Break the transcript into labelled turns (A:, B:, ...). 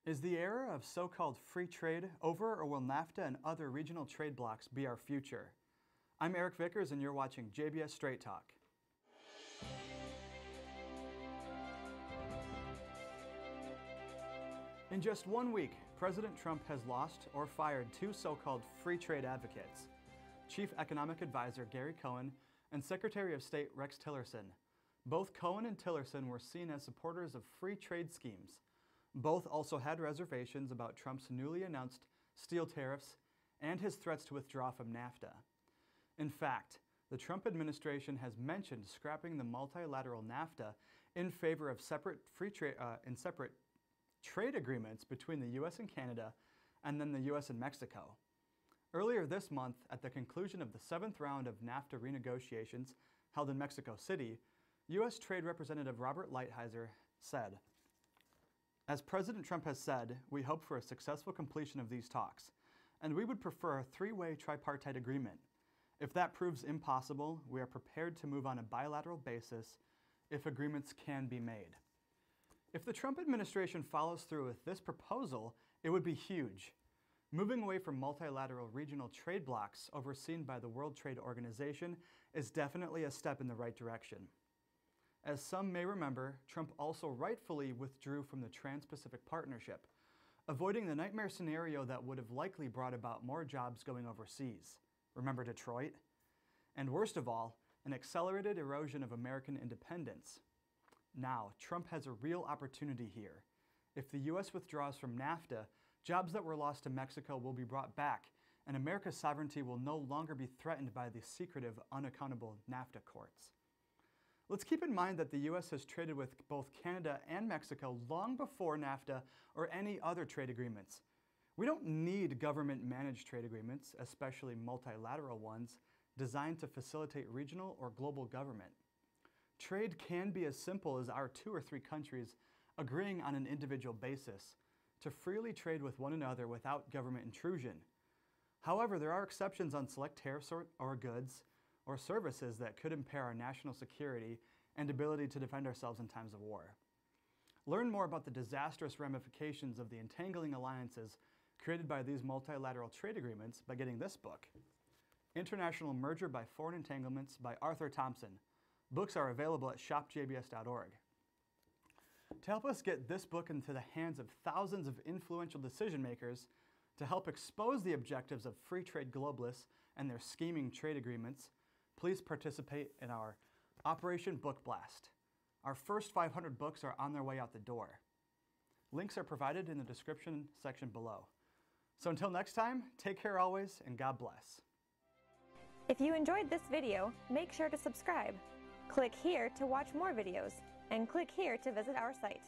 A: Is the era of so-called free trade over, or will NAFTA and other regional trade blocs be our future? I'm Eric Vickers and you're watching JBS Straight Talk. In just 1 week, President Trump has lost or fired two so-called free trade advocates, Chief Economic Advisor Gary Cohn and Secretary of State Rex Tillerson. Both Cohn and Tillerson were seen as supporters of free trade schemes. Both also had reservations about Trump's newly announced steel tariffs and his threats to withdraw from NAFTA. In fact, the Trump administration has mentioned scrapping the multilateral NAFTA in favor of separate trade agreements between the U.S. and Canada, and then the U.S. and Mexico. Earlier this month, at the conclusion of the 7th round of NAFTA renegotiations held in Mexico City, U.S. Trade Representative Robert Lighthizer said, "As President Trump has said, we hope for a successful completion of these talks, and we would prefer a three-way tripartite agreement. If that proves impossible, we are prepared to move on a bilateral basis if agreements can be made." If the Trump administration follows through with this proposal, it would be huge. Moving away from multilateral regional trade blocs overseen by the World Trade Organization is definitely a step in the right direction. As some may remember, Trump also rightfully withdrew from the Trans-Pacific Partnership, avoiding the nightmare scenario that would have likely brought about more jobs going overseas. Remember Detroit? And worst of all, an accelerated erosion of American independence. Now, Trump has a real opportunity here. If the U.S. withdraws from NAFTA, jobs that were lost to Mexico will be brought back, and America's sovereignty will no longer be threatened by the secretive, unaccountable NAFTA courts. Let's keep in mind that the U.S. has traded with both Canada and Mexico long before NAFTA or any other trade agreements. We don't need government-managed trade agreements, especially multilateral ones, designed to facilitate regional or global government. Trade can be as simple as our 2 or 3 countries agreeing on an individual basis to freely trade with one another without government intrusion. However, there are exceptions on select tariffs or goods or services that could impair our national security and ability to defend ourselves in times of war. Learn more about the disastrous ramifications of the entangling alliances created by these multilateral trade agreements by getting this book, International Merger by Foreign Entanglements by Arthur Thompson. Books are available at shopjbs.org. To help us get this book into the hands of thousands of influential decision makers, to help expose the objectives of free trade globalists and their scheming trade agreements, please participate in our Operation Book Blast. Our first 500 books are on their way out the door. Links are provided in the description section below. So until next time, take care always, and God bless.
B: If you enjoyed this video, make sure to subscribe. Click here to watch more videos, and click here to visit our site.